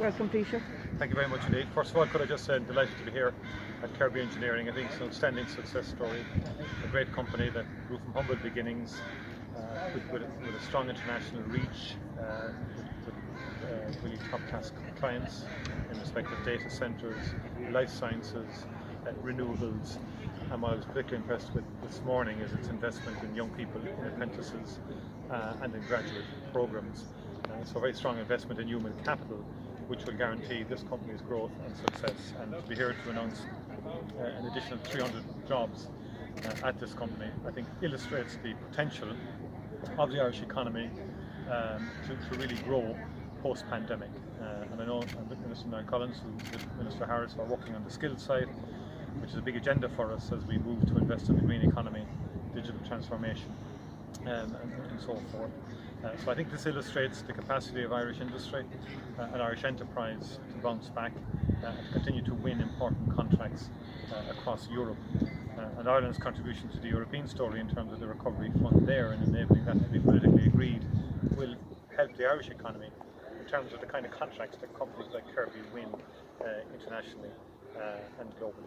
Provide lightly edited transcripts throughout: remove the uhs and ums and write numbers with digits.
Welcome, Taoiseach. Thank you very much indeed. First of all, could I just say I'm delighted to be here at Kirby Engineering. I think it's an outstanding success story. A great company that grew from humble beginnings with a strong international reach, with really top-class clients in respect of data centres, life sciences, renewables. And what I was particularly impressed with this morning is its investment in young people, in apprentices and in graduate programmes. So a very strong investment in human capital, which will guarantee this company's growth and success. And to be here to announce an additional 300 jobs at this company, I think illustrates the potential of the Irish economy to really grow post-pandemic. And I know with Minister Niall Collins, with Minister Harris, are working on the skills side, which is a big agenda for us as we move to invest in the green economy, digital transformation, and so forth. So I think this illustrates the capacity of Irish industry and Irish enterprise to bounce back and to continue to win important contracts across Europe. And Ireland's contribution to the European story in terms of the recovery fund there and enabling that to be politically agreed will help the Irish economy in terms of the kind of contracts that companies like Kirby win internationally and globally.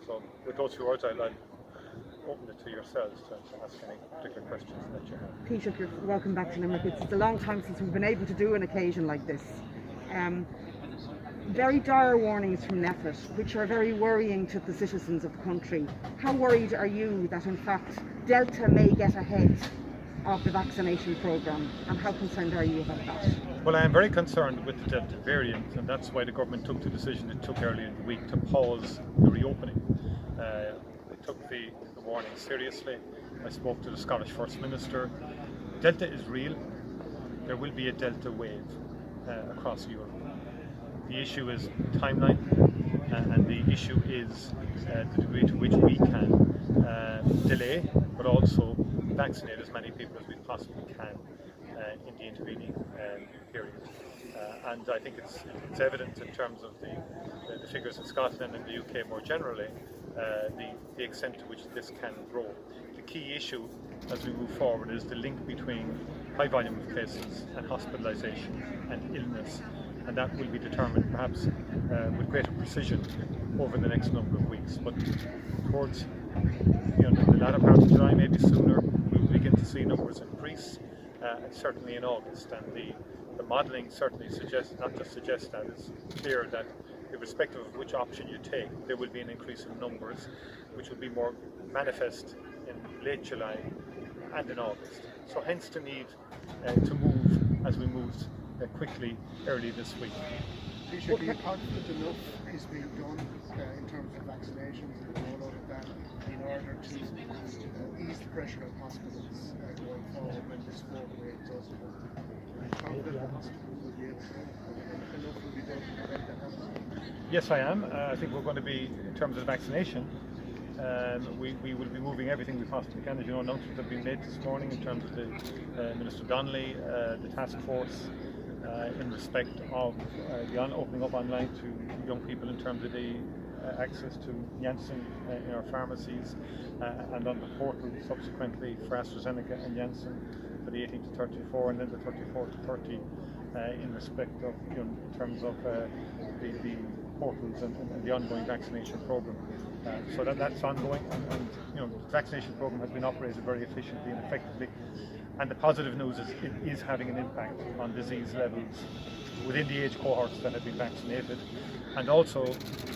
So with those few words, I'd open it to yourselves to ask any particular questions that you have. Taoiseach, you're welcome back to Limerick. It's a long time since we've been able to do an occasion like this. Very dire warnings from NEFIT, which are very worrying to the citizens of the country. How worried are you that in fact Delta may get ahead of the vaccination programme, and how concerned are you about that? Well, I am very concerned with the Delta variant, and that's why the government took the decision it took earlier in the week to pause the reopening. They took the warning seriously. I spoke to the Scottish First Minister. Delta is real. There will be a Delta wave across Europe. The issue is timeline, and the issue is the degree to which we can delay, but also vaccinate as many people as we possibly can in the intervening period. And I think it's evident in terms of the figures in Scotland and the UK more generally, the extent to which this can grow. The key issue as we move forward is the link between high volume of cases and hospitalisation and illness, and that will be determined perhaps with greater precision over the next number of weeks. But towards the latter part of July, maybe sooner, we will begin to see numbers increase, and certainly in August. And the modelling certainly suggests, not just suggests that, it's clear that irrespective of which option you take, there will be an increase in numbers, which will be more manifest in late July and in August. So hence the need to move as we moved quickly early this week. Taoiseach, are you confident enough is being done in terms of vaccinations and the rollout of that in order to ease the pressure on hospitals going forward when this fourth wave does come? Are you confident the hospitals will be able to enough will be done to prevent that happening? Yes, I am. I think we're going to be, in terms of vaccination, we will be moving everything we possibly can. As you know, announcements have been made this morning in terms of the Minister Donnelly, the task force, in respect of the opening up online to young people in terms of the access to Janssen in our pharmacies, and on the portal subsequently for AstraZeneca and Janssen for the 18 to 34 and then the 34 to 30 in respect of, in terms of the portals and the ongoing vaccination programme. So that's ongoing, and the vaccination programme has been operated very efficiently and effectively. And the positive news is it is having an impact on disease levels within the age cohorts that have been vaccinated. And also,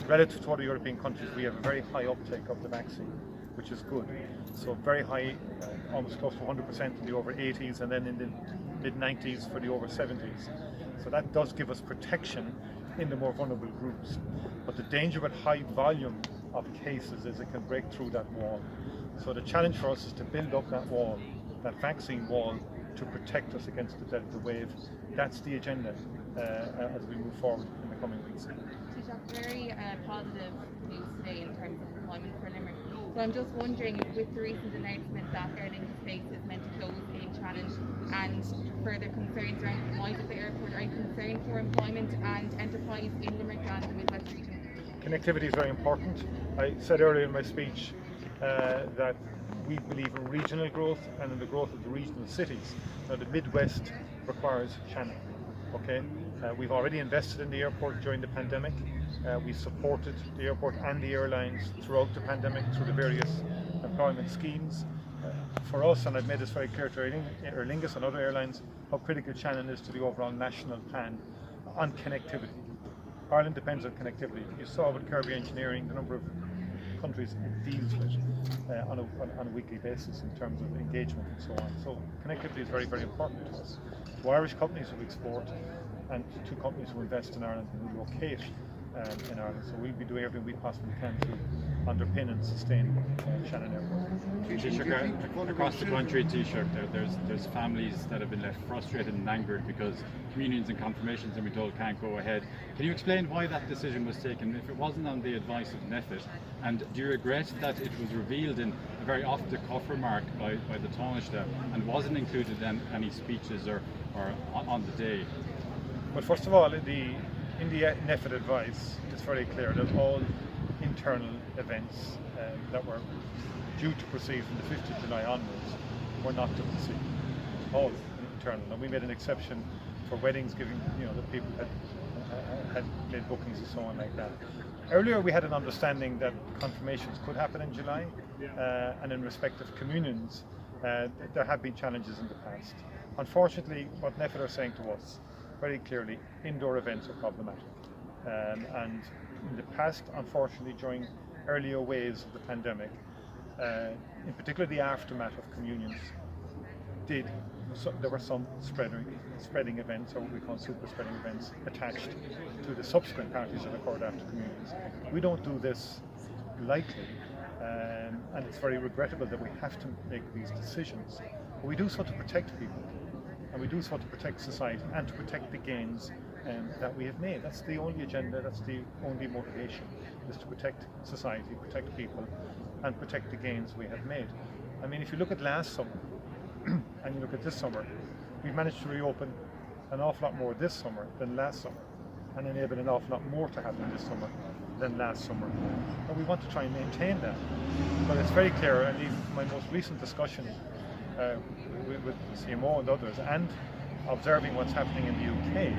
relative to other European countries, we have a very high uptake of the vaccine, which is good. So very high, almost close to 100% in the over 80s, and then in the mid 90s for the over 70s. So that does give us protection in the more vulnerable groups. But the danger with high volume of cases is it can break through that wall. So the challenge for us is to build up that wall, that vaccine wall, to protect us against the Delta wave. That's the agenda as we move forward in the coming weeks. Taoiseach, very positive news today in terms of employment for Limerick. So I'm just wondering, with the recent announcement that Aer Lingus Space is meant to close being challenged and further concerns around the demise of the airport, are you concerned for employment and enterprise in Limerick and the Midwest region? Connectivity is very important. I said earlier in my speech that we believe in regional growth and in the growth of the regional cities. Now, the Midwest requires Shannon. Okay, we've already invested in the airport during the pandemic. We supported the airport and the airlines throughout the pandemic through the various employment schemes. For us, and I've made this very clear to Aer Lingus and other airlines, how critical Shannon is to the overall national plan on connectivity. Ireland depends on connectivity. You saw with Kirby Engineering the number of countries it deals with on a weekly basis in terms of engagement and so on. So connectivity is very, very important to us. To Irish companies who export and to companies who invest in Ireland and who locate in Ireland. So we'll be doing everything we possibly can to underpin and sustain Shannon Airport. Taoiseach, across the country, Taoiseach, there's families that have been left frustrated and angered because communions and confirmations, and we're told, can't go ahead. Can you explain why that decision was taken if it wasn't on the advice of NPHET? And do you regret that it was revealed in a very off-the-cuff remark by the Taoiseach and wasn't included in any speeches or on the day? Well, first of all, in the NPHET advice, it's very clear that all internal events that were due to proceed from the 5th of July onwards were not to proceed. All internal. And we made an exception for weddings, giving that people had made bookings and so on like that. Earlier we had an understanding that confirmations could happen in July, and in respect of communions, there have been challenges in the past. Unfortunately, what NPHET are saying to us very clearly, indoor events are problematic. And in the past, unfortunately, during earlier waves of the pandemic, in particular the aftermath of communions, there were some spreading events, or what we call super spreading events, attached to the subsequent parties that occurred after communions. We don't do this lightly, and it's very regrettable that we have to make these decisions. But we do so to protect people, and we do so to protect society and to protect the gains that we have made. That's the only agenda, that's the only motivation, is to protect society, protect people, and protect the gains we have made. I mean, if you look at last summer, and you look at this summer, we've managed to reopen an awful lot more this summer than last summer, and enable an awful lot more to happen this summer than last summer. And we want to try and maintain that. But it's very clear, and in my most recent discussion with the CMO and others, and observing what's happening in the UK,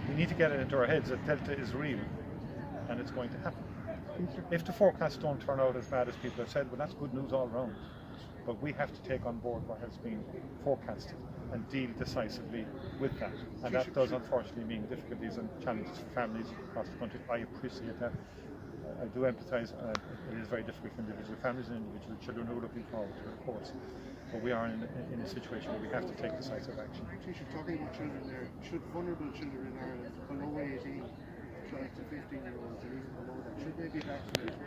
we need to get it into our heads that Delta is real, and it's going to happen. If the forecasts don't turn out as bad as people have said, well, that's good news all round. But we have to take on board what has been forecasted and deal decisively with that. And that does unfortunately mean difficulties and challenges for families across the country. I appreciate that. I do empathise. It is very difficult for individual families and individual children who are looking forward to it, of course. But we are in a situation where we have to take decisive action. Taoiseach, talking about children there, should vulnerable children in Ireland below 18, like to 15-year-olds and even below that, should they be vaccinated?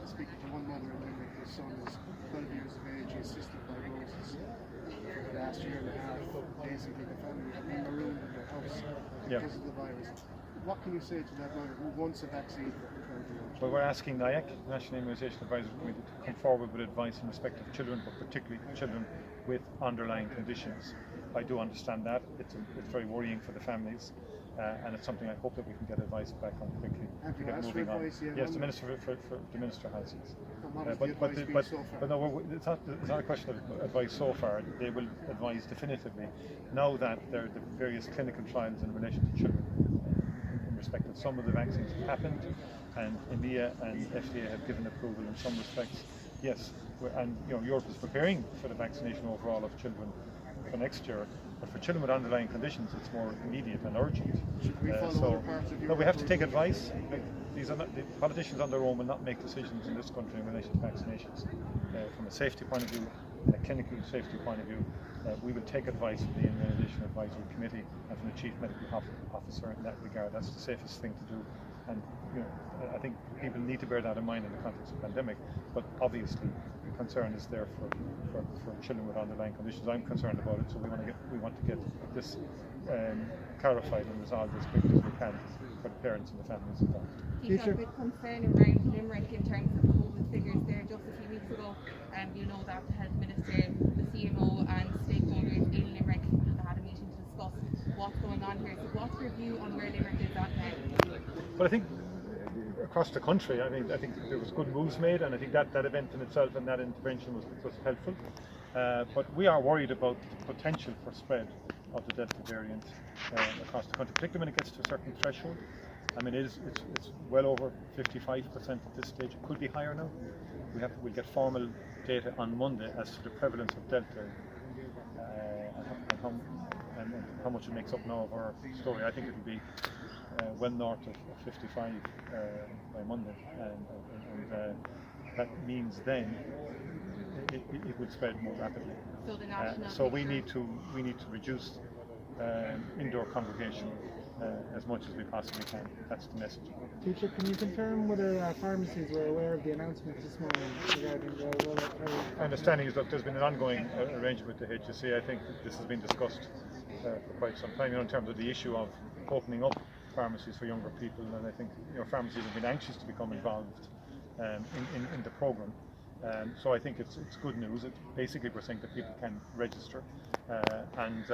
Speaking to one mother in Limerick, his son is 12 years of age, he has cystic fibrosis. For the last year and a half, basically the family have been marooned in their house because of the virus. What can you say to that mother who wants a vaccine for her 12-year-old? Well, we're asking NIAC, National Immunisation Advisory Committee, to come forward with advice in respect of children, but particularly children with underlying conditions. I do understand that. It's very worrying for the families. And it's something I hope that we can get advice back on quickly to get moving on. Yes, the minister has. Yes. But no, it's not a question of advice so far. They will advise definitively now that there are the various clinical trials in relation to children in respect of some of the vaccines have happened, and EMEA and FDA have given approval in some respects. Yes, and Europe is preparing for the vaccination overall of children for next year. But for children with underlying conditions, it's more immediate and urgent. So we have to take advice. The politicians on their own will not make decisions in this country in relation to vaccinations. From a safety point of view, a clinical safety point of view, we will take advice from the Immunisation Advisory Committee and from the Chief Medical Officer in that regard. That's the safest thing to do. And I think people need to bear that in mind in the context of the pandemic. But obviously, the concern is there for children with underlying conditions. I'm concerned about it, so we want to get this clarified and resolved as quickly as we can for the parents and the families involved. You have a bit concern around Limerick in terms of COVID figures there. Just a few weeks ago, you know that the Health Minister, the CMO and stakeholders in Limerick had a meeting to discuss what's going on here. So what's your view on where Limerick is at now? Well, I think across the country, I think there was good moves made, and I think that event in itself and that intervention was helpful. But we are worried about the potential for spread of the Delta variant across the country, particularly when it gets to a certain threshold. I mean, it's well over 55% at this stage. It could be higher now. We'll get formal data on Monday as to the prevalence of Delta and how much it makes up now of our story. I think it will be well north of 55 by Monday, and that means then it would spread more rapidly. So the national So we need to reduce indoor congregation as much as we possibly can. That's the message. Taoiseach, can you confirm whether pharmacies were aware of the announcement this morning regarding the rollout? My understanding is that there's been an ongoing arrangement with the HSE. I think that this has been discussed for quite some time, in terms of the issue of opening up pharmacies for younger people, and I think pharmacies have been anxious to become involved in the programme. So I think it's good news. Basically, we're saying that people can register, and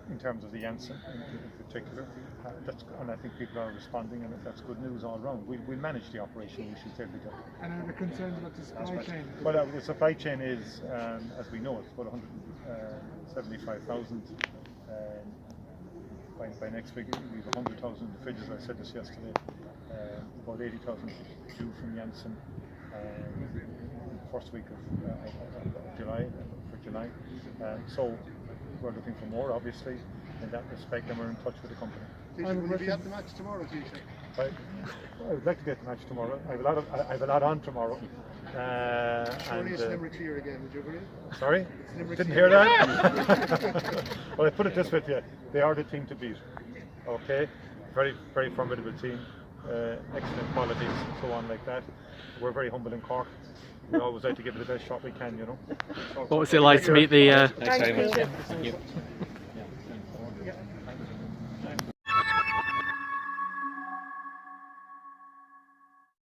in terms of the Janssen in particular, and I think people are responding, and that's good news all round. We'll manage the operational issues every day. And are there concerns about the supply chain? Well, the supply chain is, as we know, it's about 175,000. By next week, we have 100,000 in the fridges. I said this yesterday. About 80,000 due from Janssen in the first week of July, for July. So we're looking for more, obviously, in that respect, and we're in touch with the company. Will you be at the match tomorrow, Taoiseach? I would like to get the match tomorrow. I have a lot on tomorrow. Surely it's Limerick here again, would you agree? Sorry? Limerick Didn't here. hear that? Well, I put it this way to you. They are the team to beat. Okay? Very, very formidable team. Excellent qualities, so on like that. We're very humble in Cork. We always like to give it the best shot we can, What was it like to meet the... Thanks, Taoiseach. Thank you.